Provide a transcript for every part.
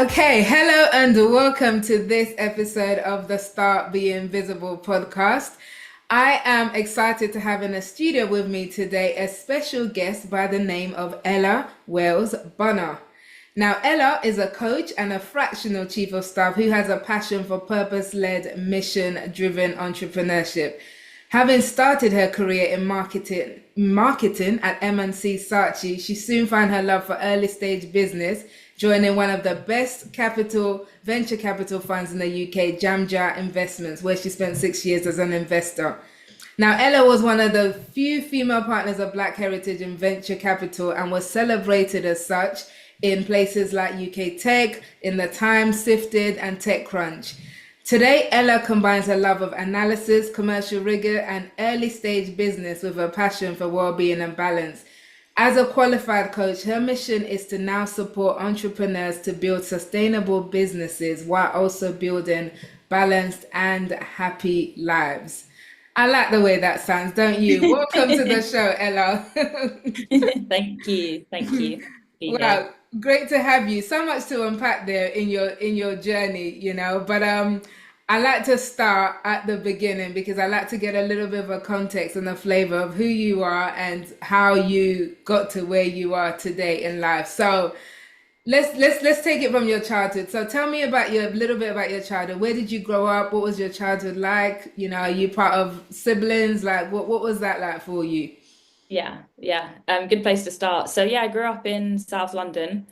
Okay, hello and welcome to this episode of the Start Being Visible podcast. I am excited to have in the studio with me today a special guest by the name of Ella Wells Bunner. Now, Ella is a coach and a fractional chief of staff who has a passion for purpose-led, mission-driven entrepreneurship. Having started her career in marketing at M&C Saatchi, she soon found her love for early stage business, joining one of the best venture capital funds in the UK, Jamja Investments, where she spent 6 years as an investor. Now, Ella was one of the few female partners of Black Heritage in venture capital and was celebrated as such in places like UK Tech, in the Times, Sifted, and TechCrunch. Today, Ella combines her love of analysis, commercial rigor, and early stage business with a passion for well-being and balance. As a qualified coach, her mission is to now support entrepreneurs to build sustainable businesses while also building balanced and happy lives. I like the way that sounds, don't you? Welcome to the show, Ella. Thank you. Thank you. Be here. Wow, great to have you. So much to unpack there in your journey, But I like to start at the beginning because I like to get a little bit of a context and a flavor of who you are and how you got to where you are today in life. So let's take it from your childhood. So tell me about a little bit about your childhood. Where did you grow up? What was your childhood like? Are you part of siblings? Like what was that like for you? Yeah. Good place to start. So yeah, I grew up in South London.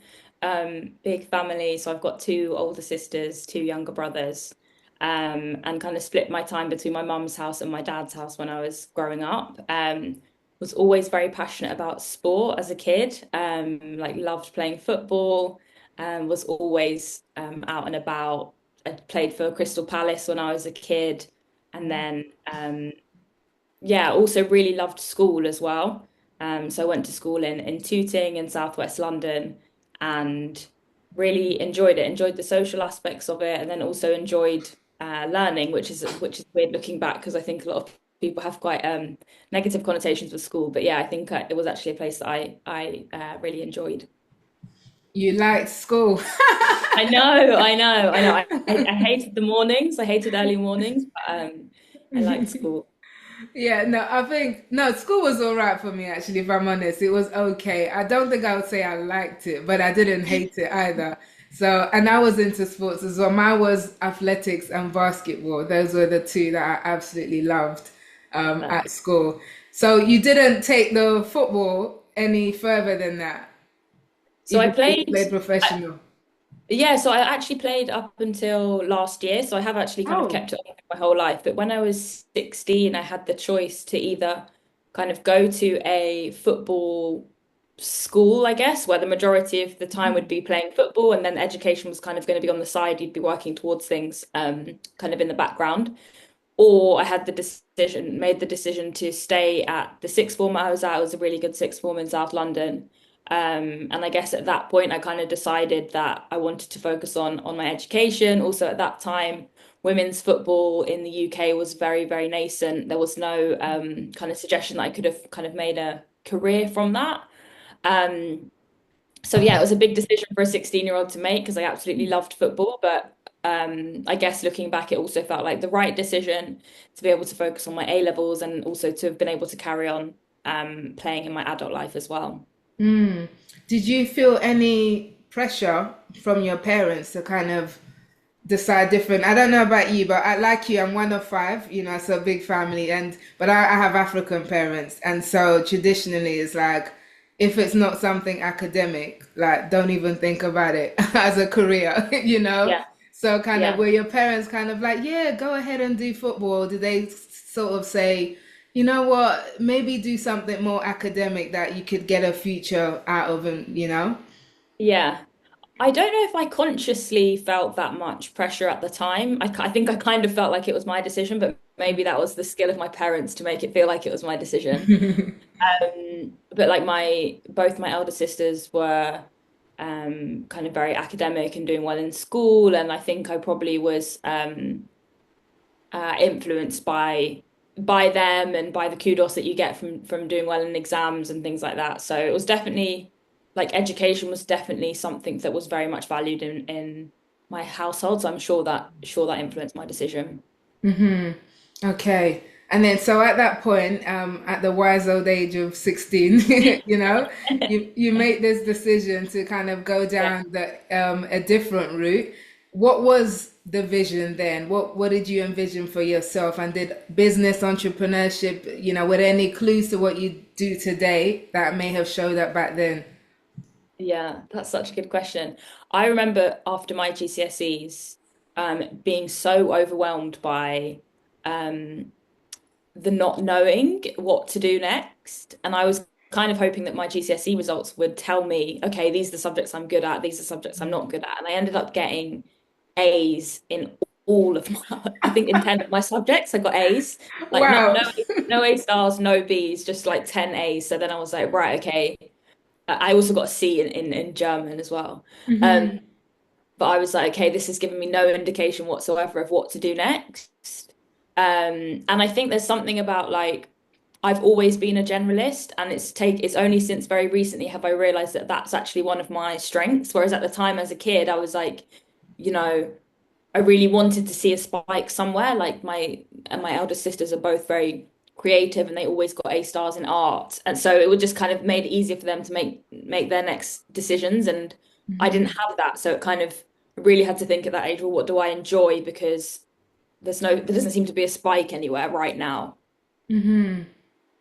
Big family. So I've got two older sisters, two younger brothers, and kind of split my time between my mum's house and my dad's house when I was growing up. Was always very passionate about sport as a kid. Like loved playing football. Was always out and about. I played for Crystal Palace when I was a kid, and then yeah, also really loved school as well. So I went to school in Tooting in Southwest London and really enjoyed it, enjoyed the social aspects of it, and then also enjoyed learning, which is weird looking back because I think a lot of people have quite negative connotations with school. But yeah, I think it was actually a place that I really enjoyed. You liked school. I know. I hated the mornings. I hated early mornings, but I liked school. Yeah, no, I think no, school was all right for me actually, if I'm honest. It was okay. I don't think I would say I liked it, but I didn't hate it either. So, and I was into sports as well. Mine was athletics and basketball. Those were the two that I absolutely loved at school. So you didn't take the football any further than that, So I even though you played. played professional. Yeah, so I actually played up until last year. So I have actually kind of Oh. kept it up my whole life. But when I was 16, I had the choice to either kind of go to a football school, I guess, where the majority of the time would be playing football, and then education was kind of going to be on the side. You'd be working towards things kind of in the background. Or I had made the decision to stay at the sixth form I was at. It was a really good sixth form in South London. And I guess at that point, I kind of decided that I wanted to focus on my education. Also, at that time, women's football in the UK was very, very nascent. There was no kind of suggestion that I could have kind of made a career from that. Um, so yeah, it was a big decision for a 16-year-old to make because I absolutely loved football. But I guess looking back, it also felt like the right decision to be able to focus on my A levels and also to have been able to carry on playing in my adult life as well. Mm. Did you feel any pressure from your parents to kind of decide different? I don't know about you, but I like you. I'm one of five, it's a big family, and but I have African parents, and so traditionally it's like if it's not something academic, like don't even think about it as a career, you know? Yeah, So kind of yeah. were your parents kind of like, yeah, go ahead and do football? Did they sort of say, you know what, maybe do something more academic that you could get a future out of, and. Yeah. I don't know if I consciously felt that much pressure at the time. I think I kind of felt like it was my decision, but maybe that was the skill of my parents to make it feel like it was my decision. But like both my elder sisters were kind of very academic and doing well in school, and I think I probably was influenced by them and by the kudos that you get from doing well in exams and things like that. So it was definitely like education was definitely something that was very much valued in my household. So I'm sure that influenced my decision. Okay. And then, so at that point, at the wise old age of 16, you know, you make this decision to kind of go Yeah. down a different route. What was the vision then? What did you envision for yourself? And did business entrepreneurship, were there any clues to what you do today that may have showed up back then? Yeah, that's such a good question. I remember after my GCSEs, being so overwhelmed by um, the not knowing what to do next. And I was kind of hoping that my GCSE results would tell me, okay, these are the subjects I'm good at, these are subjects I'm not good at. And I ended up getting A's in all of my, I think in 10 of my subjects, I got A's. Like Wow. no A stars, no B's, just like 10 A's. So then I was like, right, okay. I also got a C in German as well. Um, but I was like, okay, this has given me no indication whatsoever of what to do next. And I think there's something about like I've always been a generalist, and it's only since very recently have I realized that that's actually one of my strengths. Whereas at the time as a kid, I was like, you know, I really wanted to see a spike somewhere. Like my eldest sisters are both very creative, and they always got A stars in art, and so it would just kind of made it easier for them to make their next decisions. And I didn't have that, so it kind of really had to think at that age, well, what do I enjoy? Because there doesn't seem to be a spike anywhere right now.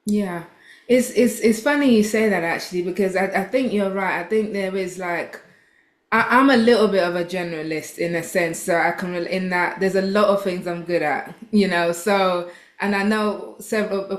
Yeah. It's funny you say that actually because I think you're right. I think there is like I'm a little bit of a generalist in a sense, so I can in that there's a lot of things I'm good at, So, and I know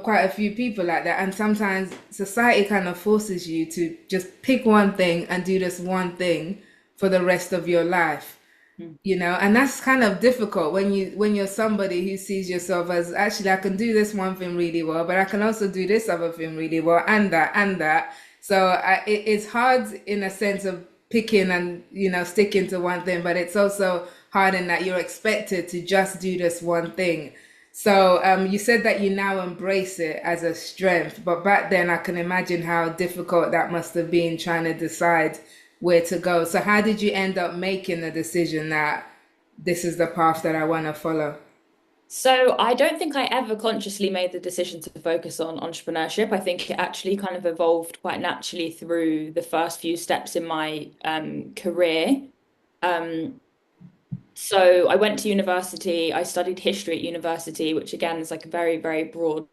quite a few people like that, and sometimes society kind of forces you to just pick one thing and do this one thing for the rest of your life, Mm. and that's kind of difficult when you're somebody who sees yourself as actually I can do this one thing really well, but I can also do this other thing really well, and that. So it's hard in a sense of picking and sticking to one thing, but it's also hard in that you're expected to just do this one thing. So you said that you now embrace it as a strength, but back then I can imagine how difficult that must have been trying to decide where to go. So how did you end up making the decision that this is the path that I want to follow? So I don't think I ever consciously made the decision to focus on entrepreneurship. I think it actually kind of evolved quite naturally through the first few steps in my career. Um, so I went to university. I studied history at university, which again is like a very, very broad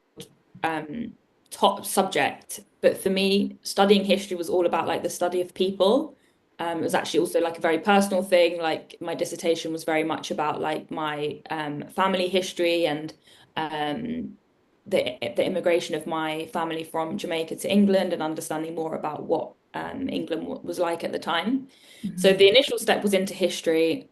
um, top subject. But for me, studying history was all about like the study of people. It was actually also like a very personal thing. Like my dissertation was very much about like my family history and um, the immigration of my family from Jamaica to England and understanding more about what England was like at the time. So the initial step was into history.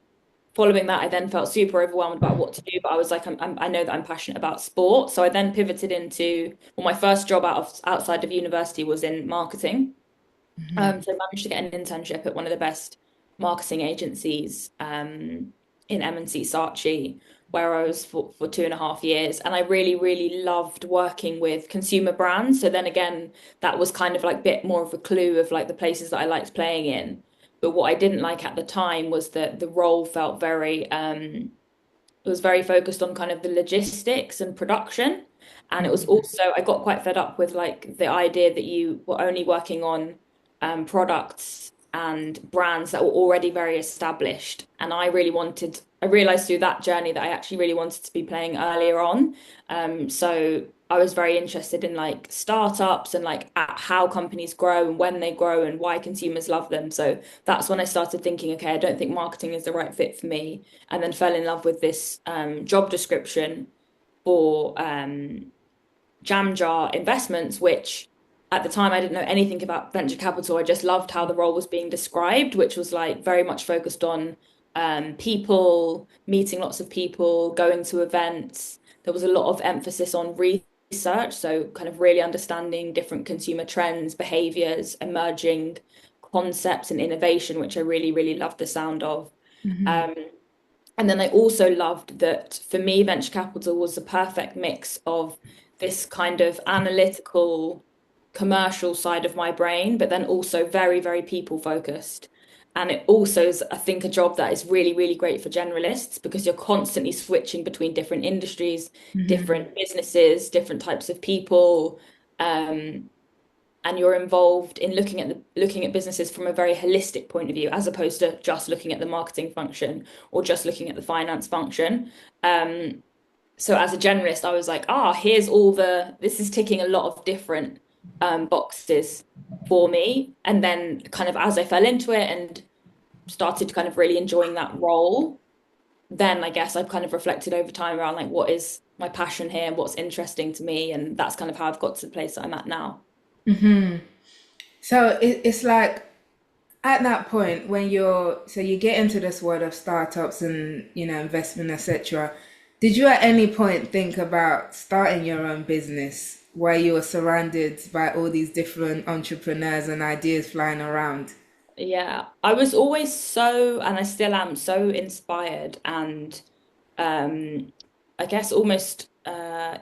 Following that, I then felt super overwhelmed about what to do, but I was like, I know that I'm passionate about sport. So I then pivoted into, well, my first job outside of university was in marketing. So I managed to get an internship at one of the best marketing agencies in M&C Saatchi, where I was for 2.5 years. And I really, really loved working with consumer brands. So then again, that was kind of like a bit more of a clue of like the places that I liked playing in. But what I didn't like at the time was that the role felt very it was very focused on kind of the logistics and production. And it was also, I got quite fed up with like the idea that you were only working on products and brands that were already very established. And I realized through that journey that I actually really wanted to be playing earlier on. So I was very interested in like startups and like at how companies grow and when they grow and why consumers love them. So that's when I started thinking, okay, I don't think marketing is the right fit for me, and then fell in love with this job description for Jam Jar Investments, which at the time I didn't know anything about venture capital. I just loved how the role was being described, which was like very much focused on people, meeting lots of people, going to events. There was a lot of emphasis on research, so kind of really understanding different consumer trends, behaviors, emerging concepts and innovation, which I really, really loved the sound of. Um, and then I also loved that for me, venture capital was the perfect mix of this kind of analytical commercial side of my brain, but then also very, very people focused. And it also is, I think, a job that is really, really great for generalists because you're constantly switching between different industries, Hmm. different businesses, different types of people. Um, and you're involved in looking at businesses from a very holistic point of view, as opposed to just looking at the marketing function or just looking at the finance function. Um, so as a generalist, I was like, here's this is ticking a lot of different boxes for me. And then kind of as I fell into it and started kind of really enjoying that role, then I guess I've kind of reflected over time around like what is my passion here, what's interesting to me, and that's kind of how I've got to the place that I'm at now. So it's like at that point when you get into this world of startups and investment, etc. Did you at any point think about starting your own business where you were surrounded by all these different entrepreneurs and ideas flying around? Yeah, I was always so, and I still am so inspired and I guess almost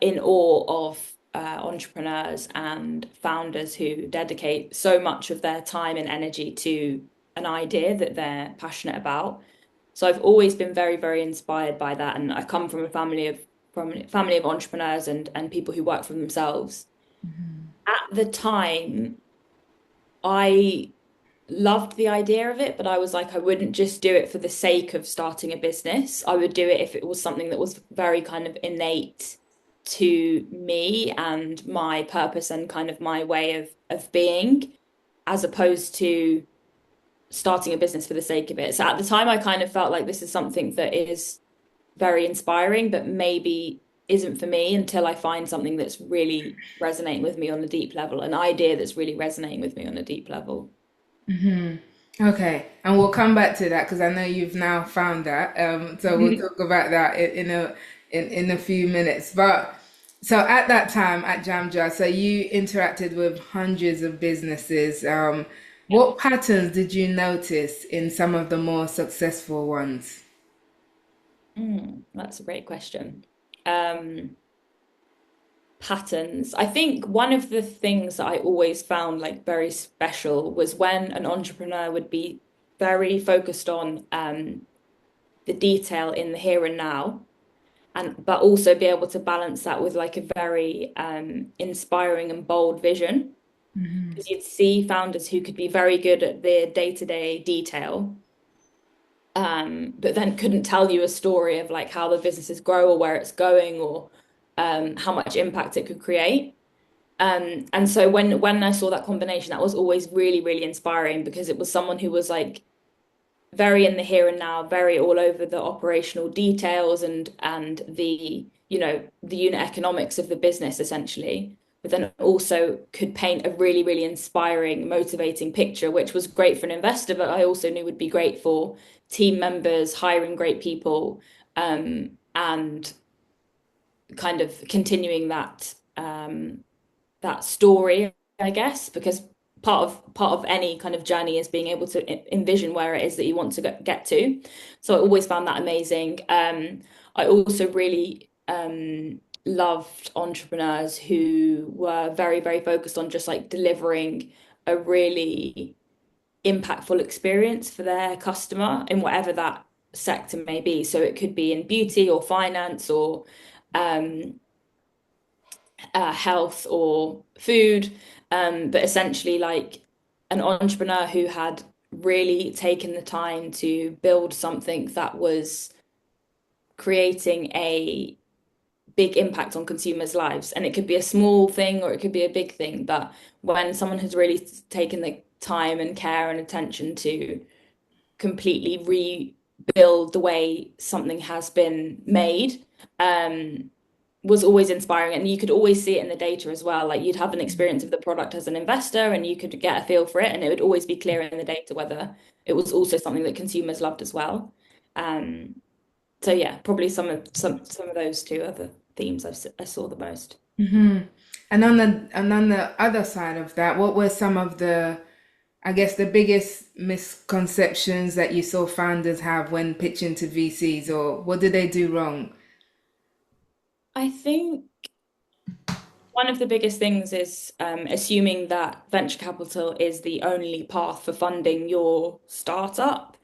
in awe of entrepreneurs and founders who dedicate so much of their time and energy to an idea that they're passionate about. So I've always been very, very inspired by that, and I come from a family of entrepreneurs and people who work for themselves. At the time, I loved the idea of it, but I was like, I wouldn't just do it for the sake of starting a business. I would do it if it was something that was very kind of innate to me and my purpose and kind of my way of being, as opposed to starting a business for the sake of it. So at the time, I kind of felt like this is something that is very inspiring, but maybe isn't for me until I find something that's really resonating with me on a deep level, an idea that's really resonating with me on a deep level. Okay, and we'll come back to that because I know you've now found that. So we'll talk about that in a few minutes. But so at that time at Jamja, so you interacted with hundreds of businesses. What patterns did you notice in some of the more successful ones? That's a great question. Um, Patterns. I think one of the things that I always found like very special was when an entrepreneur would be very focused on the detail in the here and now, and but also be able to balance that with like a very inspiring and bold vision. Because you'd see founders who could be very good at the day-to-day detail, but then couldn't tell you a story of like how the businesses grow or where it's going or how much impact it could create. And so when I saw that combination, that was always really, really inspiring because it was someone who was like very in the here and now, very all over the operational details and the, the unit economics of the business essentially, but then also could paint a really, really inspiring, motivating picture, which was great for an investor, but I also knew would be great for team members, hiring great people, and kind of continuing that story, I guess, because part of any kind of journey is being able to envision where it is that you want to get to. So I always found that amazing. I also really loved entrepreneurs who were very, very focused on just like delivering a really impactful experience for their customer in whatever that sector may be. So it could be in beauty or finance or um, health or food, but essentially like an entrepreneur who had really taken the time to build something that was creating a big impact on consumers' lives. And it could be a small thing or it could be a big thing, but when someone has really taken the time and care and attention to completely rebuild the way something has been made, was always inspiring. And you could always see it in the data as well. Like you'd have an experience of the product as an investor and you could get a feel for it. And it would always be clear in the data whether it was also something that consumers loved as well. Um, so yeah, probably some of those two are the themes I saw the most. And on the other side of that, what were some of the, I guess, the biggest misconceptions that you saw founders have when pitching to VCs, or what did they do wrong? I think one of the biggest things is assuming that venture capital is the only path for funding your startup.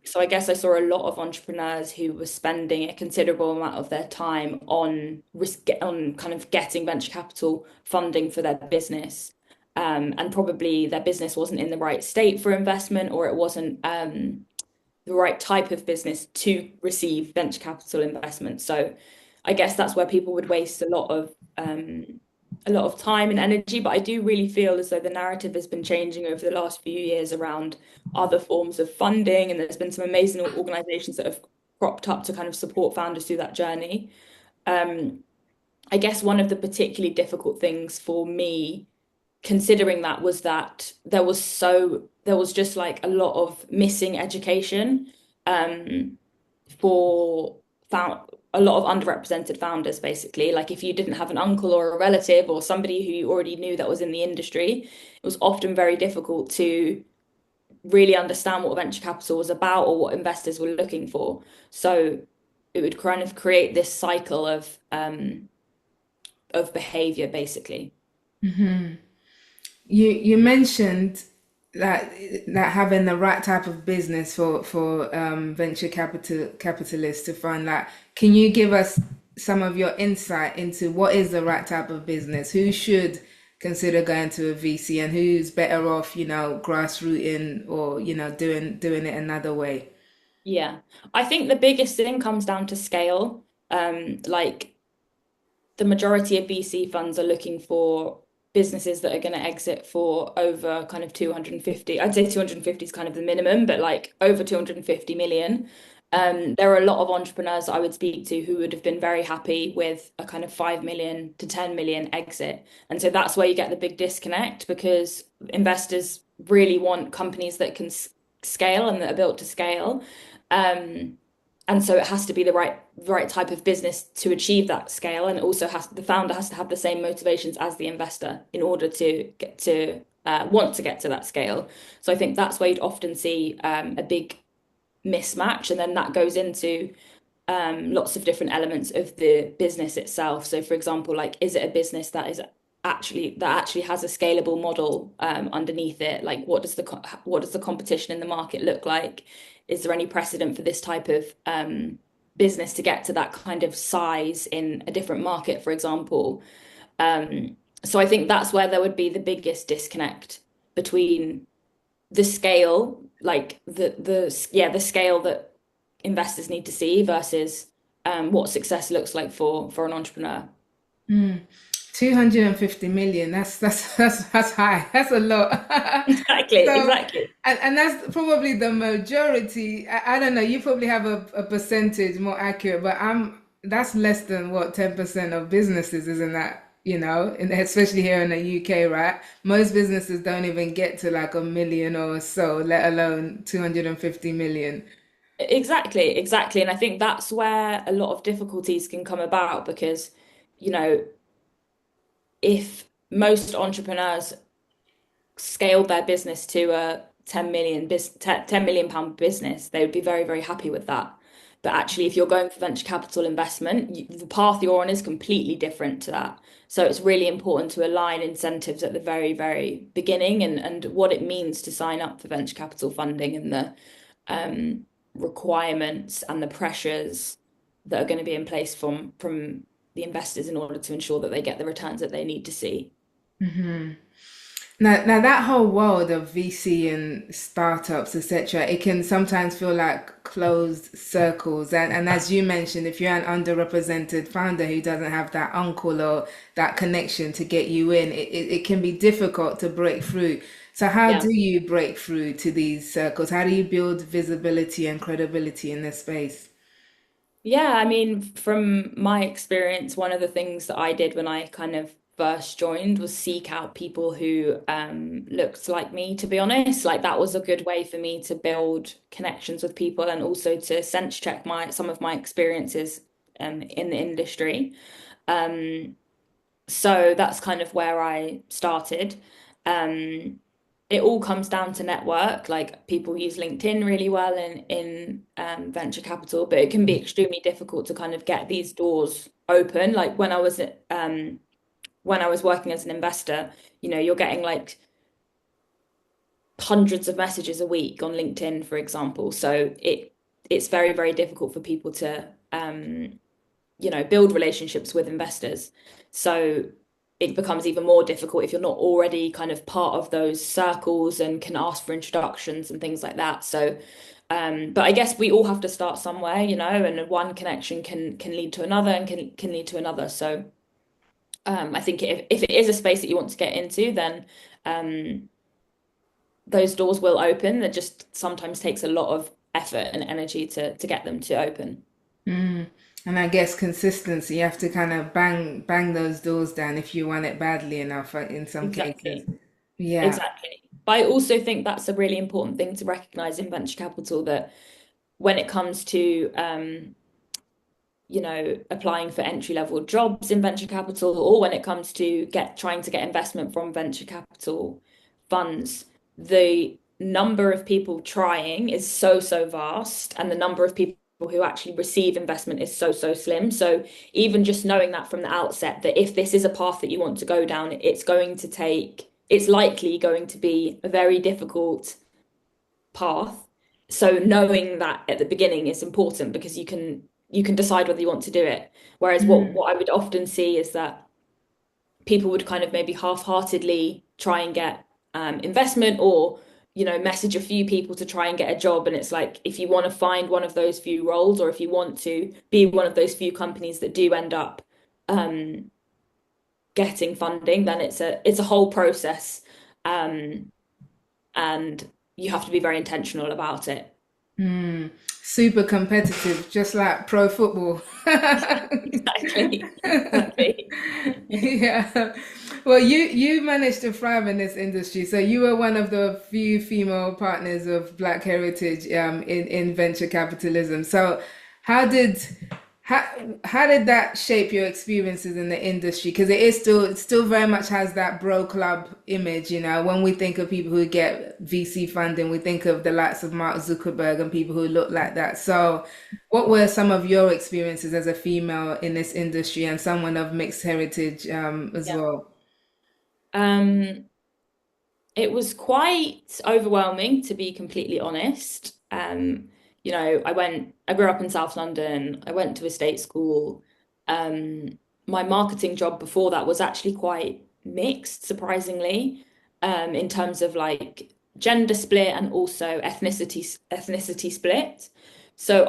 So I guess I saw a lot of entrepreneurs who were spending a considerable amount of their time on on kind of getting venture capital funding for their business. And probably their business wasn't in the right state for investment, or it wasn't the right type of business to receive venture capital investment. So I guess that's where people would waste a lot of time and energy. But I do really feel as though the narrative has been changing over the last few years around other forms of funding, and there's been some amazing organizations that have cropped up to kind of support founders through that journey. Um, I guess one of the particularly difficult things for me considering that there was just like a lot of missing education um for found a lot of underrepresented founders basically. Like if you didn't have an uncle or a relative or somebody who you already knew that was in the industry, it was often very difficult to really understand what venture capital was about or what investors were looking for. So it would kind of create this cycle of behavior basically. You mentioned that having the right type of business for venture capitalists to fund that. Can you give us some of your insight into what is the right type of business? Who should consider going to a VC and who's better off, grassrooting or, doing it another way? Yeah. I think the biggest thing comes down to scale. Like the majority of VC funds are looking for businesses that are going to exit for over kind of 250. I'd say 250 is kind of the minimum, but like over 250 million. There are a lot of entrepreneurs that I would speak to who would have been very happy with a kind of 5 million to 10 million exit. And so that's where you get the big disconnect because investors really want companies that can scale and that are built to scale. Um, and so it has to be the right type of business to achieve that scale, and also has the founder has to have the same motivations as the investor in order to get to want to get to that scale. So I think that's where you'd often see a big mismatch, and then that goes into lots of different elements of the business itself. So, for example, like, is it a business that actually has a scalable model underneath it? Like, what does the competition in the market look like? Is there any precedent for this type of business to get to that kind of size in a different market, for example? So I think that's where there would be the biggest disconnect between the scale, like the scale that investors need to see versus what success looks like for an entrepreneur. 250 million. That's high. That's a lot. Exactly, So, exactly. and that's probably the majority. I don't know. You probably have a percentage more accurate, but that's less than what 10% of businesses, isn't that? And especially here in the UK, right? Most businesses don't even get to like a million or so, let alone 250 million. Exactly, exactly. And I think that's where a lot of difficulties can come about because, you know, if most entrepreneurs scaled their business to a 10 million pound business, they would be very, very happy with that. But actually, if you're going for venture capital investment, the path you're on is completely different to that. So it's really important to align incentives at the very, very beginning and what it means to sign up for venture capital funding and the um, requirements and the pressures that are going to be in place from the investors in order to ensure that they get the returns that they need to see. Now that whole world of VC and startups, etc., it can sometimes feel like closed circles. And as you mentioned, if you're an underrepresented founder who doesn't have that uncle or that connection to get you in, it can be difficult to break through. So how Yeah. do you break through to these circles? How do you build visibility and credibility in this space? Yeah, I mean, from my experience, one of the things that I did when I kind of first joined was seek out people who looked like me, to be honest. Like that was a good way for me to build connections with people and also to sense check my some of my experiences in the industry. Um, so that's kind of where I started. Um, it all comes down to network. Like people use LinkedIn really well in venture capital, but it can be extremely difficult to kind of get these doors open. Like when I was when I was working as an investor, you're getting like hundreds of messages a week on LinkedIn, for example. So it's very, very difficult for people to build relationships with investors. So it becomes even more difficult if you're not already kind of part of those circles and can ask for introductions and things like that. So but I guess we all have to start somewhere, and one connection can lead to another and can lead to another. So I think if it is a space that you want to get into, then those doors will open. That just sometimes takes a lot of effort and energy to get them to open. Mm. And I guess consistency, you have to kind of bang those doors down if you want it badly enough in some cases. Exactly. Yeah. Exactly. But I also think that's a really important thing to recognize in venture capital, that when it comes to applying for entry level jobs in venture capital, or when it comes to trying to get investment from venture capital funds, the number of people trying is so, so vast, and the number of people who actually receive investment is so, so slim. So even just knowing that from the outset, that if this is a path that you want to go down, it's likely going to be a very difficult path. So knowing that at the beginning is important, because you can decide whether you want to do it. Whereas Mm. what I would often see is that people would kind of maybe half-heartedly try and get investment, or message a few people to try and get a job. And it's like, if you want to find one of those few roles, or if you want to be one of those few companies that do end up um, getting funding, then it's a whole process, um, and you have to be very intentional about it. Mm. Super competitive, just like pro football. Exactly. Exactly. Yeah. Well, you managed to thrive in this industry. So you were one of the few female partners of Black Heritage in venture capitalism. So how did how how did that shape your experiences in the industry? Because it still very much has that bro club image, you know. When we think of people who get VC funding, we think of the likes of Mark Zuckerberg and people who look like that. So what were some of your experiences as a female in this industry and someone of mixed heritage as Yeah. well? Um, it was quite overwhelming, to be completely honest. I grew up in South London. I went to a state school. Um, my marketing job before that was actually quite mixed, surprisingly, in terms of like gender split and also ethnicity split. So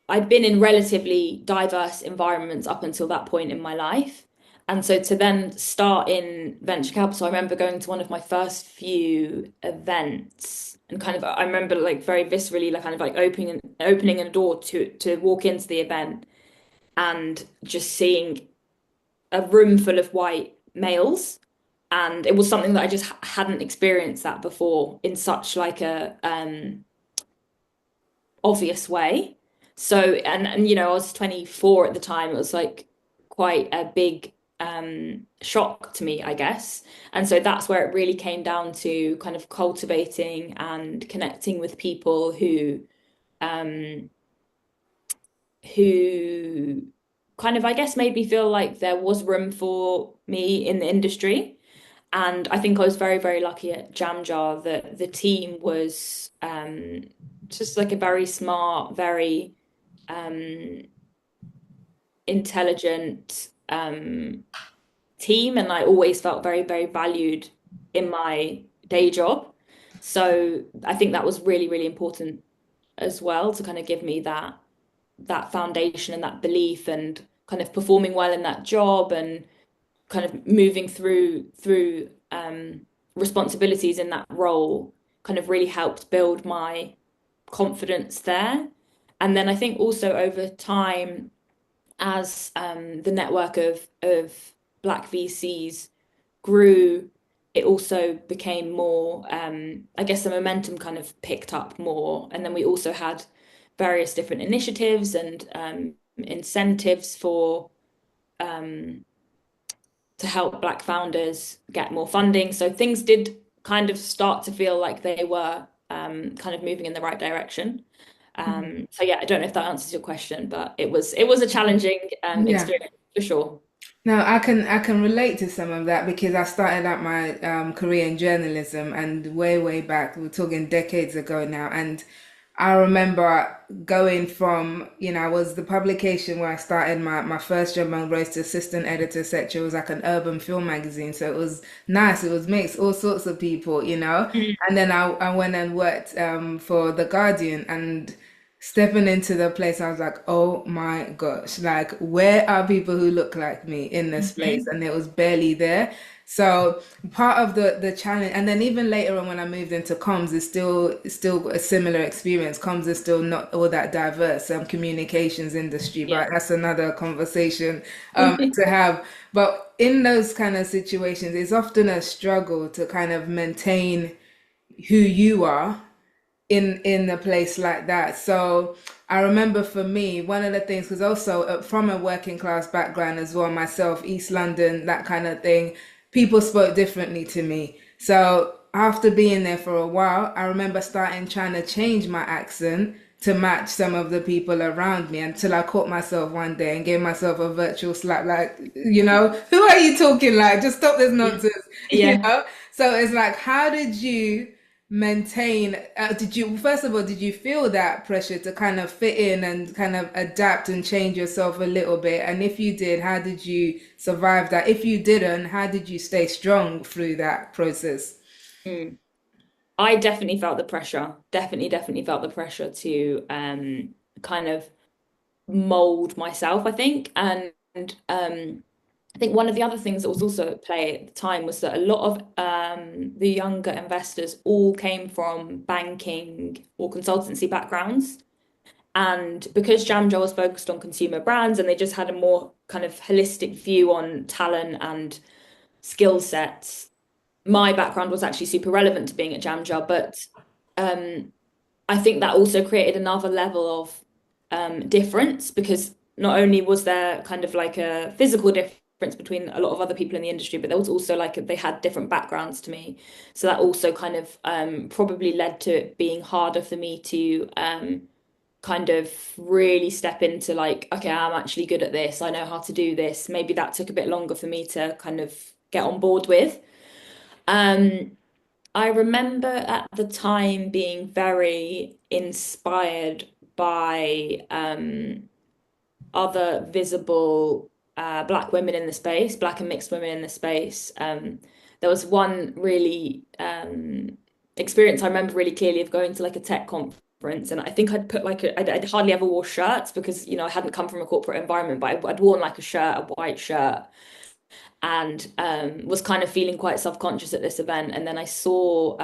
I'd been in relatively diverse environments up until that point in my life. And so to then start in venture capital, I remember going to one of my first few events, and kind of I remember like very viscerally like kind of like opening a door to walk into the event, and just seeing a room full of white males. And it was something that I just hadn't experienced that before in such like a obvious way. So, and I was 24 at the time. It was like quite a big shock to me, I guess. And so that's where it really came down to kind of cultivating and connecting with people um who kind of, I guess, made me feel like there was room for me in the industry. And I think I was very, very lucky at Jamjar that the team was just like a very smart, very um, intelligent team. And I always felt very, very valued in my day job. So I think that was really, really important as well, to kind of give me that foundation and that belief, and kind of performing well in that job, and kind of moving through responsibilities in that role kind of really helped build my confidence there. And then I think also over time, as the network of Black VCs grew, it also became more, I guess the momentum kind of picked up more. And then we also had various different initiatives and incentives um, to help Black founders get more funding. So things did kind of start to feel like they were kind of moving in the right direction. So yeah, I don't know if that answers your question, but it was a challenging Yeah. experience for sure. No, I can relate to some of that because I started out my career in journalism and way back, we're talking decades ago now, and I remember going from, I was the publication where I started my first job on rose to assistant editor sector. It was like an urban film magazine, so it was nice. It was mixed, all sorts of people, Mm. and then I went and worked for The Guardian, and stepping into the place, I was like, oh my gosh, like, where are people who look like me in this place? Mhm. And it was barely there. So part of the challenge, and then even later on when I moved into comms, it's still a similar experience. Comms is still not all that diverse, communications industry, Yeah. but that's another conversation to have. But in those kind of situations, it's often a struggle to kind of maintain who you are in a place like that. So I remember for me, one of the things, because also from a working class background as well, myself, East London, that kind of thing, people spoke differently to me. So after being there for a while, I remember starting trying to change my accent to match some of the people around me until I caught myself one day and gave myself a virtual slap, like, who are you talking like? Just stop this nonsense, you Yeah. know? So it's like, how did you maintain did you first of all did you feel that pressure to kind of fit in and kind of adapt and change yourself a little bit, and if you did, how did you survive that? If you didn't, how did you stay strong through that process? Mm. I definitely felt the pressure. Definitely felt the pressure to kind of mold myself, I think. And I think one of the other things that was also at play at the time was that a lot of the younger investors all came from banking or consultancy backgrounds. And because Jamjo was focused on consumer brands and they just had a more kind of holistic view on talent and skill sets, my background was actually super relevant to being at Jamjo. But um, I think that also created another level of difference because not only was there kind of like a physical difference between a lot of other people in the industry, but there was also like they had different backgrounds to me. So that also kind of probably led to it being harder for me to kind of really step into like, okay, I'm actually good at this. I know how to do this. Maybe that took a bit longer for me to kind of get on board with. Um, I remember at the time being very inspired by other visible black women in the space, black and mixed women in the space. There was one really experience I remember really clearly of going to like a tech conference, and I think I'd put like I'd hardly ever wore shirts because I hadn't come from a corporate environment, but I'd worn like a shirt, a white shirt, and was kind of feeling quite self-conscious at this event, and then I saw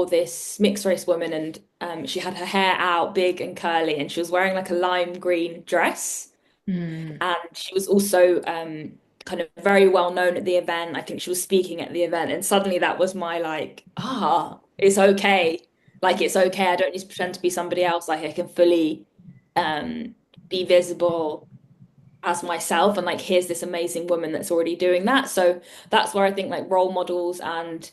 this mixed race woman and she had her hair out big and curly and she was wearing like a lime green dress. Mm. And she was also kind of very well known at the event. I think she was speaking at the event. And suddenly that was my like, it's okay. Like it's okay. I don't need to pretend to be somebody else. Like I can fully um, be visible as myself. And like, here's this amazing woman that's already doing that. So that's where I think like role models and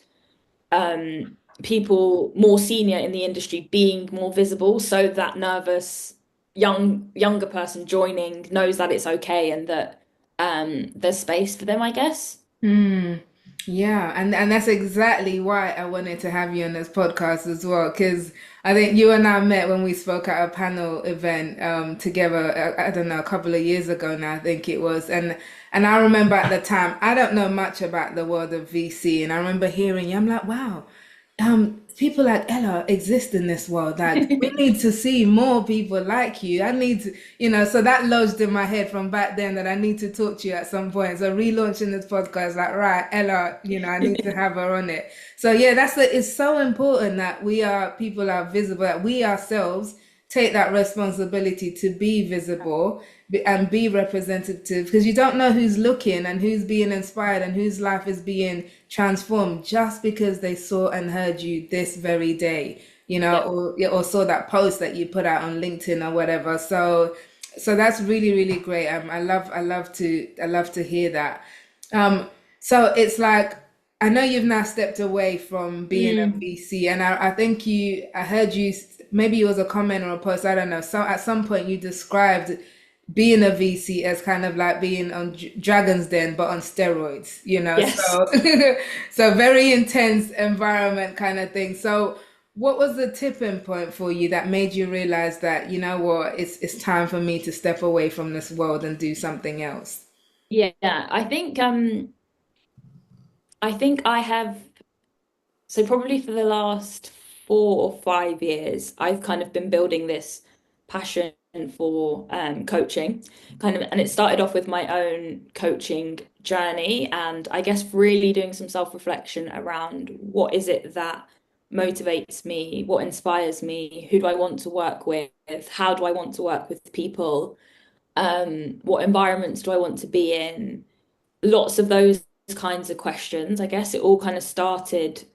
people more senior in the industry being more visible so that nervous younger person joining knows that it's okay and that there's space for them, I guess. Mm. Yeah, and that's exactly why I wanted to have you on this podcast as well, because I think you and I met when we spoke at a panel event together. I don't know, a couple of years ago now, I think it was, and I remember at the time I don't know much about the world of VC, and I remember hearing you. I'm like, wow, people like Ella exist in this world. Like, we need to see more people like you. I need to, so that lodged in my head from back then that I need to talk to you at some point. So relaunching this podcast, like, right, Ella, I need to have her on it. So yeah, it's so important that people are visible, that we ourselves take that responsibility to be visible and be representative, because you don't know who's looking and who's being inspired and whose life is being transformed just because they saw and heard you this very day, Yeah. or saw that post that you put out on LinkedIn or whatever. So that's really great. I love to hear that. um so it's like, I know you've now stepped away from being a Mm. VC, and I think I heard you maybe it was a comment or a post, I don't know. So at some point you described being a VC as kind of like being on Dragon's Den but on steroids, you know. Yes. So so very intense environment kind of thing. So what was the tipping point for you that made you realize that, you know what, it's time for me to step away from this world and do something else? Yeah, I think I have. So probably for the last 4 or 5 years, I've kind of been building this passion for coaching, kind of, and it started off with my own coaching journey, and I guess really doing some self-reflection around what is it that motivates me, what inspires me, who do I want to work with, how do I want to work with people, what environments do I want to be in, lots of those kinds of questions. I guess it all kind of started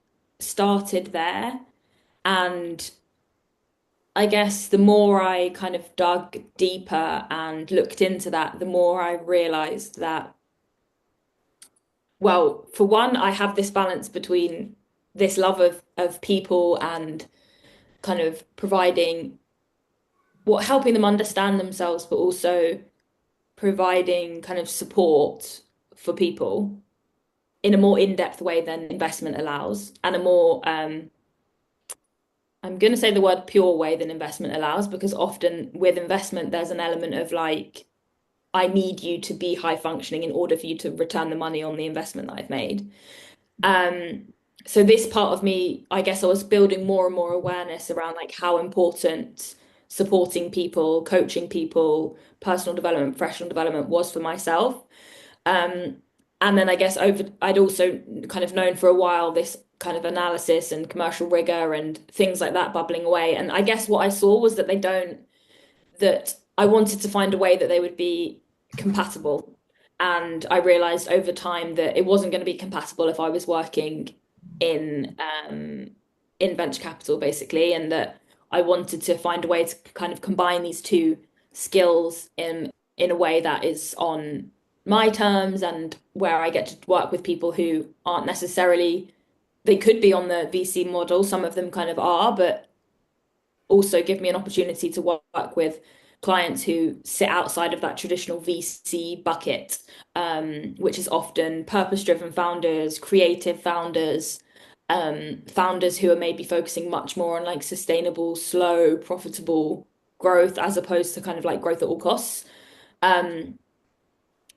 there. And I guess the more I kind of dug deeper and looked into that, the more I realized that, well, for one, I have this balance between this love of people and kind of providing what helping them understand themselves, but also providing kind of support for people in a more in-depth way than investment allows, and a more I'm going to say the word pure way than investment allows, because often with investment there's an element of like, I need you to be high functioning in order for you to return the money on the investment that I've made. um so this part of me, I guess I was building more and more awareness around like how important supporting people, coaching people, personal development, professional development was for myself. Um, and then I guess I'd also kind of known for a while this kind of analysis and commercial rigor and things like that bubbling away. And I guess what I saw was that that I wanted to find a way that they would be compatible. And I realized over time that it wasn't going to be compatible if I was working in in venture capital, basically, and that I wanted to find a way to kind of combine these two skills in a way that is on my terms, and where I get to work with people who aren't necessarily, they could be on the VC model, some of them kind of are, but also give me an opportunity to work with clients who sit outside of that traditional VC bucket, which is often purpose-driven founders, creative founders, founders who are maybe focusing much more on like sustainable, slow, profitable growth as opposed to kind of like growth at all costs. Um,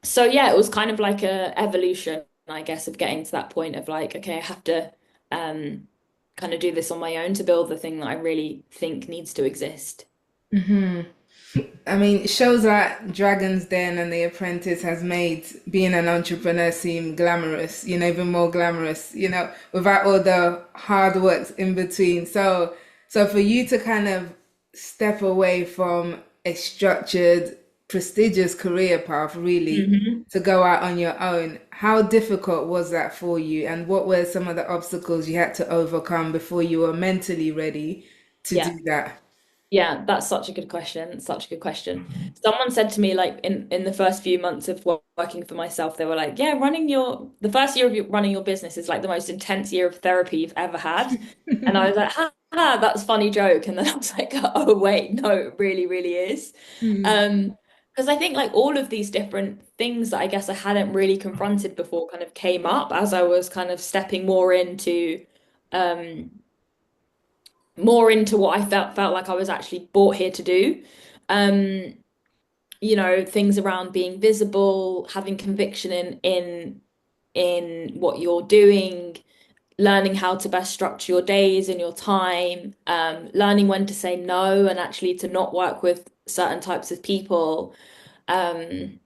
so yeah, it was kind of like a evolution, I guess, of getting to that point of like, okay, I have to um kind of do this on my own to build the thing that I really think needs to exist. I mean, shows like Dragon's Den and The Apprentice has made being an entrepreneur seem glamorous, you know, even more glamorous, you know, without all the hard work in between. So for you to kind of step away from a structured, prestigious career path, really, Hmm. to go out on your own, how difficult was that for you? And what were some of the obstacles you had to overcome before you were mentally ready to do Yeah. that? Yeah, that's such a good question. Such a good question. Someone said to me, like in the first few months of working for myself, they were like, "Yeah, the first year of running your business is like the most intense year of therapy you've ever had." And I was like, "Ha, ha, that's a funny joke." And then I was like, "Oh wait, no, it really, really is." Because I think like all of these different things that I guess I hadn't really confronted before kind of came up as I was kind of stepping um more into what I felt like I was actually brought here to do. Um, things around being visible, having conviction in what you're doing, learning how to best structure your days and your time, learning when to say no and actually to not work with certain types of people. Um,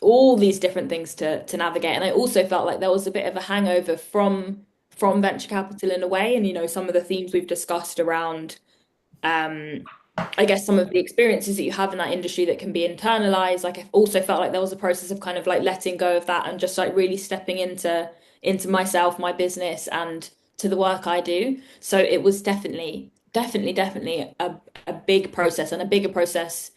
all these different things to navigate. And I also felt like there was a bit of a hangover from venture capital in a way. And some of the themes we've discussed around um I guess some of the experiences that you have in that industry that can be internalized. Like I also felt like there was a process of kind of like letting go of that and just like really stepping into myself, my business, and to the work I do. So it was definitely a big process, and a bigger process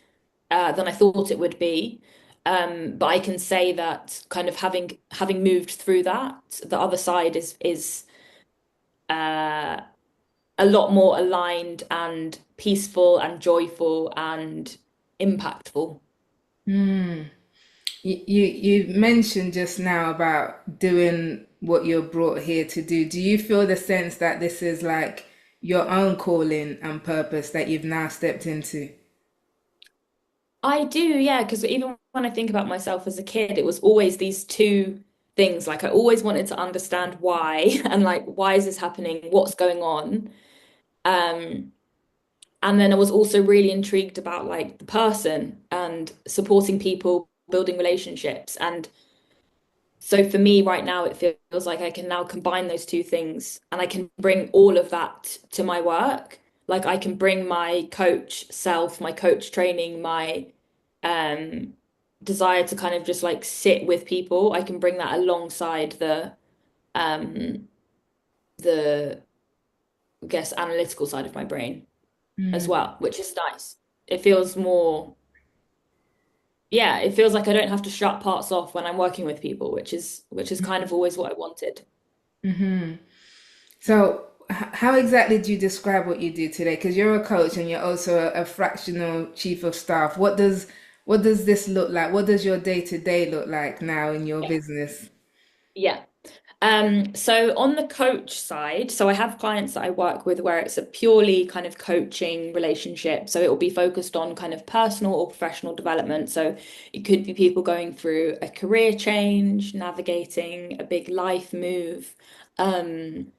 than I thought it would be. But I can say that kind of having moved through that, the other side is uh a lot more aligned and peaceful and joyful and impactful. Mm. You mentioned just now about doing what you're brought here to do. Do you feel the sense that this is like your own calling and purpose that you've now stepped into? I do, yeah, because even when I think about myself as a kid, it was always these two things. Like I always wanted to understand why and like why is this happening? What's going on? Um, and then I was also really intrigued about like the person and supporting people, building relationships. And so for me right now, it feels like I can now combine those two things and I can bring all of that to my work. Like I can bring my coach self, my coach training, my um desire to kind of just like sit with people. I can bring that alongside um the I guess analytical side of my brain as Mm. well, which is nice. It feels more, yeah, it feels like I don't have to shut parts off when I'm working with people, which is kind of always what I wanted. Hmm. So, how exactly do you describe what you do today? Because you're a coach and you're also a fractional chief of staff. What does this look like? What does your day to day look like now in your Yeah. business? Yeah. So on the coach side, so I have clients that I work with where it's a purely kind of coaching relationship. So it will be focused on kind of personal or professional development. So it could be people going through a career change, navigating a big life move. Um,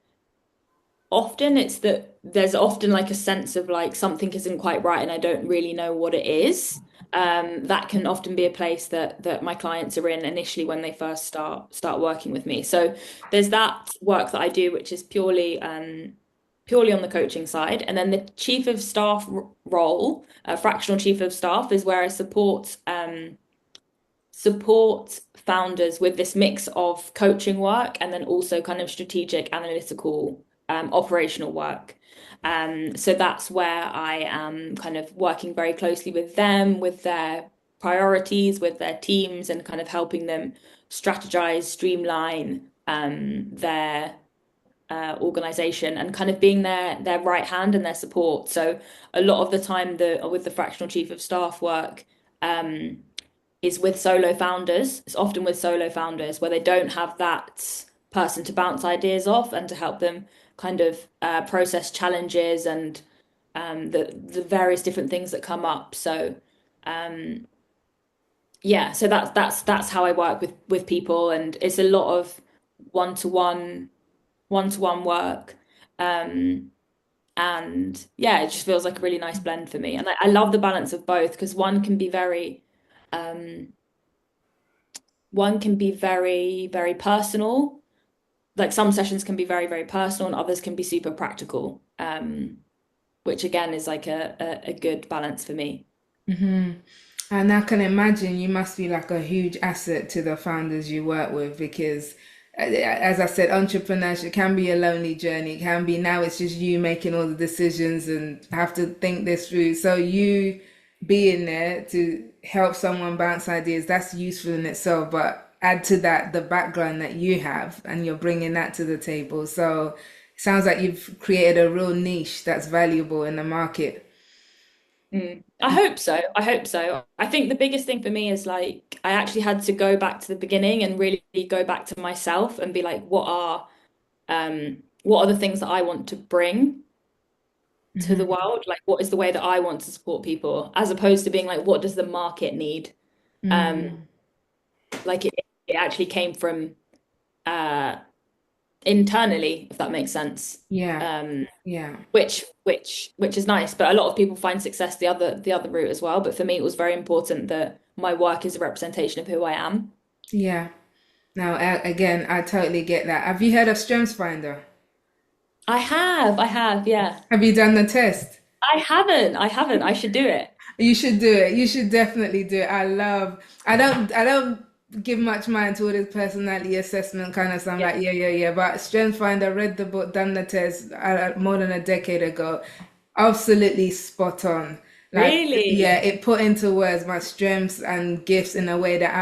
Often it's that there's often like a sense of like something isn't quite right and I don't really know what it is. That can often be a place that my clients are in initially when they first start working with me. So there's that work that I do, which is purely on the coaching side, and then the chief of staff role, fractional chief of staff, is where I support founders with this mix of coaching work and then also kind of strategic, analytical, operational work. So that's where I am kind of working very closely with them, with their priorities, with their teams, and kind of helping them strategize, streamline their organization and kind of being their right hand and their support. So a lot of the time the with the fractional chief of staff work, um, is with solo founders. It's often with solo founders where they don't have that person to bounce ideas off and to help them kind of process challenges and the various different things that come up. So um, yeah, so that's how I work with people, and it's a lot of one-to-one one-to-one work. Um, and yeah, it just feels like a really nice blend for me. And I love the balance of both because um, one can be very, very personal. Like some sessions can be very, very personal and others can be super practical. Which again is like a good balance for me. Hmm. And I can imagine you must be like a huge asset to the founders you work with because, as I said, entrepreneurship can be a lonely journey. It can be now it's just you making all the decisions and have to think this through. So you being there to help someone bounce ideas, that's useful in itself. But add to that the background that you have and you're bringing that to the table. So it sounds like you've created a real niche that's valuable in the market. I hope so. I hope so. I think the biggest thing for me is like I actually had to go back to the beginning and really go back to myself and be like, what are the things that I want to bring to the Hmm. world? Like, what is the way that I want to support people, as opposed to being like, what does the market need? Um, Mm. like it actually came from uh internally, if that makes sense. Yeah. Um, Yeah. which is nice, but a lot of people find success the other route as well. But for me, it was very important that my work is a representation of who I am. Yeah. Now, again, I totally get that. Have you heard of StrengthsFinder? I have, yeah. Have you done the test? I haven't. I should do it. You should do it. You should definitely do it. I don't give much mind to all this personality assessment kind of stuff. I'm Yeah. like, yeah, yeah, yeah. But StrengthsFinder, read the book, done the test more than a decade ago. Absolutely spot on. Like, yeah, Really? it put into words my strengths and gifts in a way that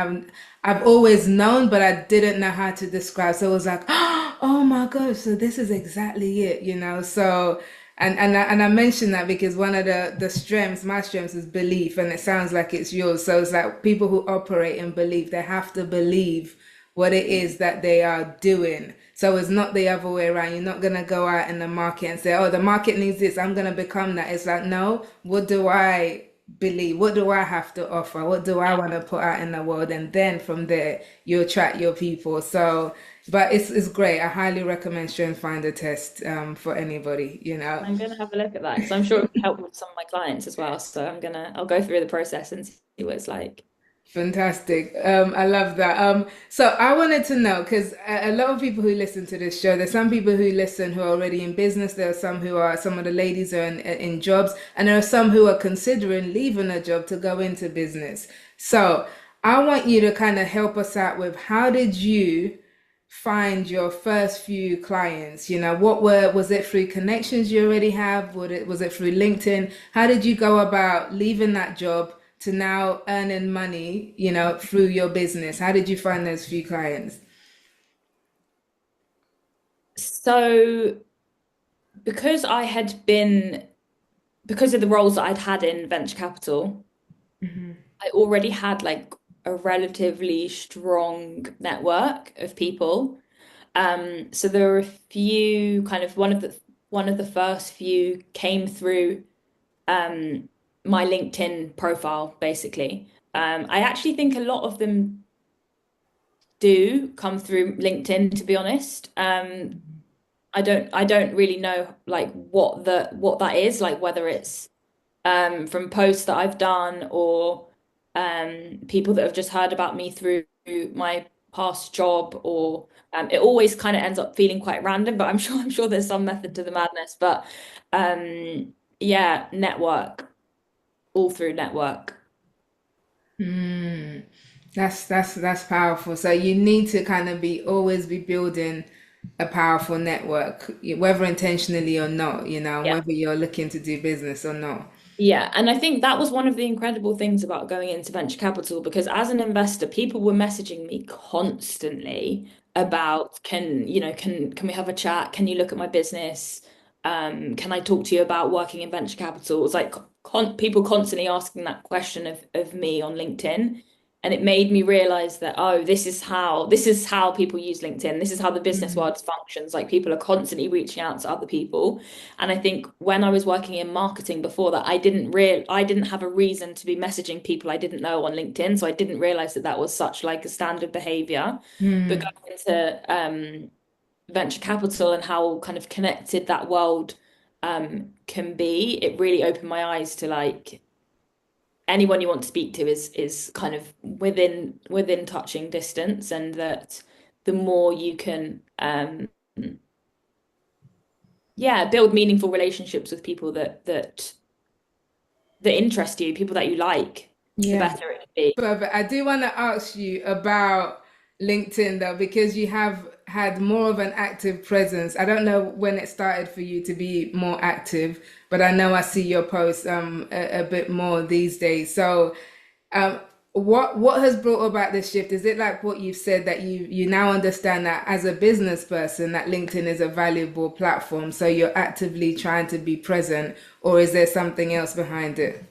I've always known, but I didn't know how to describe. So it was like, oh my gosh, so this is exactly it. So And I mentioned that because one of the strengths, my strengths, is belief, and it sounds like it's yours. So it's like people who operate in belief, they have to believe what it is that they are doing. So it's not the other way around. You're not gonna go out in the market and say, "Oh, the market needs this. I'm gonna become that." It's like, no, what do I believe? What do I have to offer? What do I want to put out in the world? And then from there, you attract your people. So, but it's great. I highly recommend Strength Finder test for anybody, you know. I'm gonna have a look at that because I'm sure it would help with some of my clients as well. So I'll go through the process and see what it's like. Fantastic. I love that. So I wanted to know because a lot of people who listen to this show, there's some people who listen who are already in business. There are some who are, some of the ladies are in jobs, and there are some who are considering leaving a job to go into business. So I want you to kind of help us out with how did you find your first few clients? You know, was it through connections you already have? Was it through LinkedIn? How did you go about leaving that job to now earning money, you know, through your business? How did you find those few clients? So because I had been because of the roles that I'd had in venture capital, I already had like a relatively strong network of people. So there were a few kind of one of the first few came through um my LinkedIn profile, basically. I actually think a lot of them do come through LinkedIn, to be honest. I don't really know like what that is, like whether it's from posts that I've done or people that have just heard about me through my past job or it always kind of ends up feeling quite random, but I'm sure there's some method to the madness. But yeah, network, all through network. Mm, that's powerful. So you need to kind of be always be building a powerful network, whether intentionally or not, you know, Yeah. whether you're looking to do business or not. Yeah, and I think that was one of the incredible things about going into venture capital because as an investor, people were messaging me constantly about can we have a chat? Can you look at my business? Can I talk to you about working in venture capital? It was like people constantly asking that question of me on LinkedIn. And it made me realize that, oh, this is how people use LinkedIn. This is how the business Mm, world functions. Like people are constantly reaching out to other people. And I think when I was working in marketing before that, I didn't have a reason to be messaging people I didn't know on LinkedIn, so I didn't realize that that was such like a standard behavior. But mm, going into venture capital and how kind of connected that world can be, it really opened my eyes to like anyone you want to speak to is kind of within touching distance, and that the more you can yeah, build meaningful relationships with people that interest you, people that you like, the yeah. better it can be. But I do want to ask you about LinkedIn though, because you have had more of an active presence. I don't know when it started for you to be more active, but I know I see your posts a bit more these days. So um what has brought about this shift? Is it like what you've said that you now understand that as a business person that LinkedIn is a valuable platform, so you're actively trying to be present, or is there something else behind it?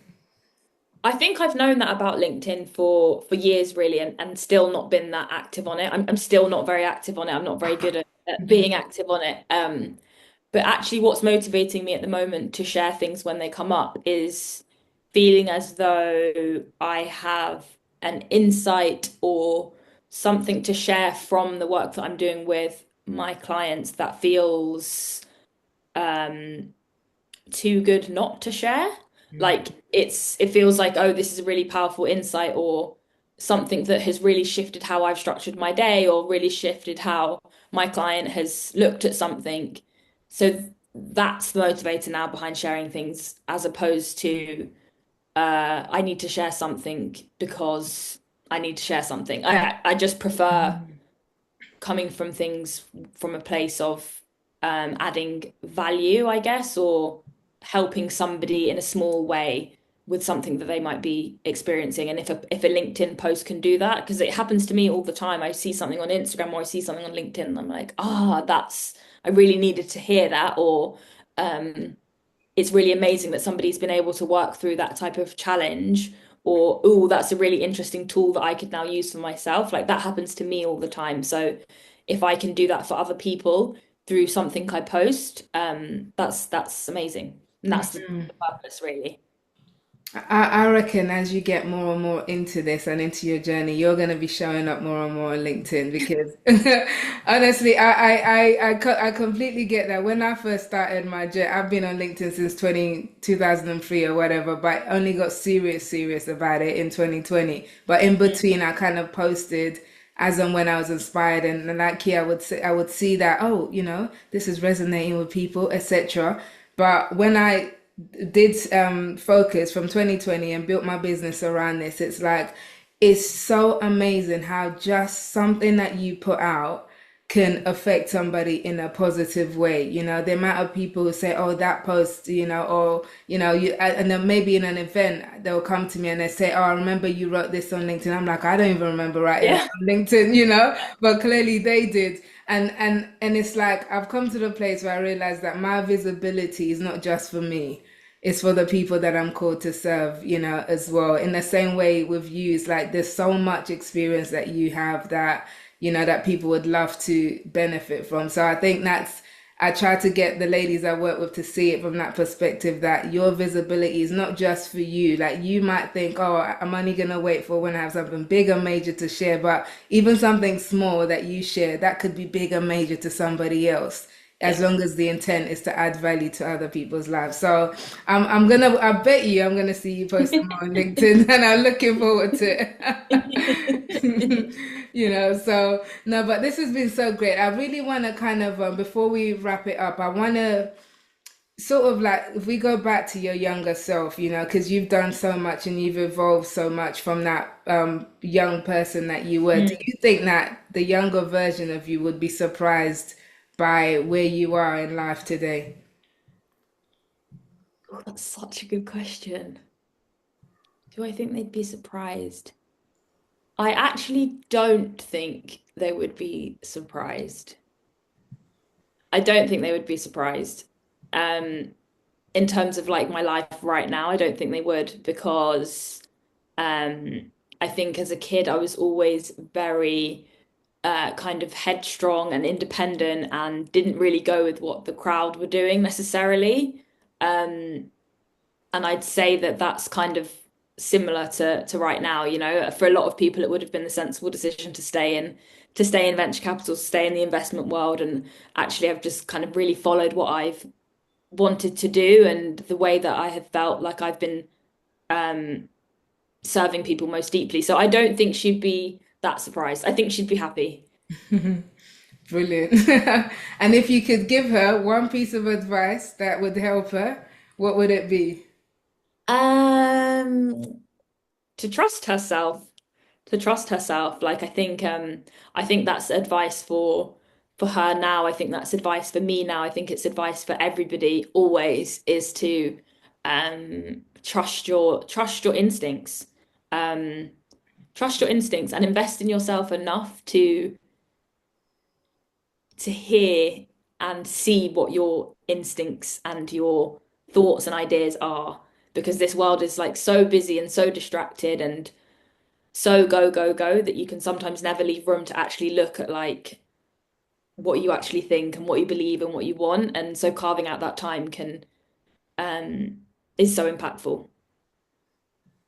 I think I've known that about LinkedIn for years really, and still not been that active on it. I'm still not very active on it. I'm not very good at being active on it. But actually what's motivating me at the moment to share things when they come up is feeling as though I have an insight or something to share from the work that I'm doing with my clients that feels um too good not to share. Like it feels like, oh, this is a really powerful insight or something that has really shifted how I've structured my day or really shifted how my client has looked at something. So that's the motivator now behind sharing things as opposed to I need to share something because I need to share something. I just prefer coming from things from a place of adding value, I guess, or helping somebody in a small way with something that they might be experiencing. And if a LinkedIn post can do that, because it happens to me all the time, I see something on Instagram or I see something on LinkedIn, and I'm like, that's I really needed to hear that, or it's really amazing that somebody's been able to work through that type of challenge, or, oh, that's a really interesting tool that I could now use for myself. Like that happens to me all the time. So if I can do that for other people through something I post, that's amazing. And that's the purpose, really. I reckon as you get more and more into this and into your journey, you're going to be showing up more and more on LinkedIn because honestly, I completely get that. When I first started my journey, I've been on LinkedIn since 2003 or whatever, but I only got serious about it in 2020. But in between, I kind of posted as and when I was inspired, and like here, I would see that, oh, this is resonating with people, etc. But when I did focus from 2020 and built my business around this, it's like it's so amazing how just something that you put out can affect somebody in a positive way. The amount of people who say, oh, that post, or and then maybe in an event they'll come to me and they say, oh, I remember you wrote this on LinkedIn. I'm like, I don't even remember writing that Yeah. on LinkedIn, but clearly they did. And it's like I've come to the place where I realize that my visibility is not just for me. It's for the people that I'm called to serve, as well. In the same way with you, it's like there's so much experience that you have that, that people would love to benefit from. So I think I try to get the ladies I work with to see it from that perspective, that your visibility is not just for you. Like you might think, oh, I'm only going to wait for when I have something big or major to share. But even something small that you share, that could be big or major to somebody else, as Yeah. long as the intent is to add value to other people's lives. So I bet you I'm gonna see you posting more on LinkedIn, and I'm looking forward to it. So no, but this has been so great. I really want to kind of, before we wrap it up, I want to sort of like, if we go back to your younger self, because you've done so much and you've evolved so much from that young person that you were. Do Mm. you think that the younger version of you would be surprised by where you are in life today? Oh, that's such a good question. Do I think they'd be surprised? I actually don't think they would be surprised. I don't think they would be surprised. Um, in terms of like my life right now, I don't think they would, because I think as a kid I was always very kind of headstrong and independent and didn't really go with what the crowd were doing necessarily. Um, and I'd say that that's kind of similar to right now. For a lot of people, it would have been the sensible decision to stay in venture capital, to stay in the investment world, and actually I've just kind of really followed what I've wanted to do and the way that I have felt like I've been um, serving people most deeply. So I don't think she'd be that surprised. I think she'd be happy. Brilliant. And if you could give her one piece of advice that would help her, what would it be? Um, to trust herself, to trust herself. Like I think that's advice for her now. I think that's advice for me now. I think it's advice for everybody always, is to trust your instincts. Um, trust your instincts and invest in yourself enough to hear and see what your instincts and your thoughts and ideas are, because this world is like so busy and so distracted and so go, go, go, that you can sometimes never leave room to actually look at like what you actually think and what you believe and what you want. And so carving out that time can um is so impactful.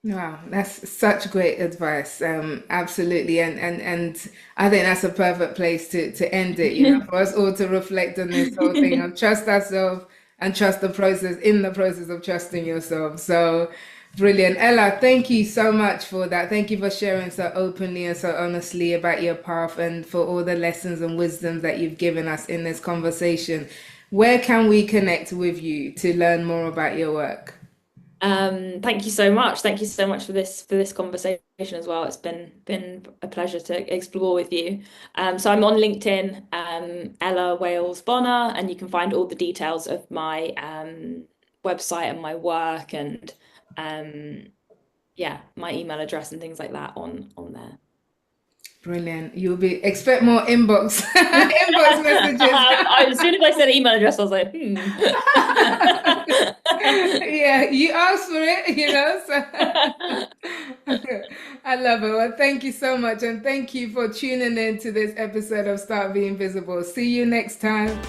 Wow, that's such great advice. Absolutely. And I think that's a perfect place to end it, for us all to reflect on this whole thing of trust ourselves and trust the process, in the process of trusting yourself. So brilliant. Ella, thank you so much for that. Thank you for sharing so openly and so honestly about your path, and for all the lessons and wisdoms that you've given us in this conversation. Where can we connect with you to learn more about your work? Thank you so much. Thank you so much for this conversation as well. It's been a pleasure to explore with you. So I'm on LinkedIn, Ella Wales Bonner, and you can find all the details of my website and my work, and um, yeah, my email address and things like that on there. Brilliant. You'll be expect more inbox inbox messages. As soon as I said email address, I was like, hmm. Yeah, you asked for it, so I love it. Well, thank you so much, and thank you for tuning in to this episode of Start Being Visible. See you next time.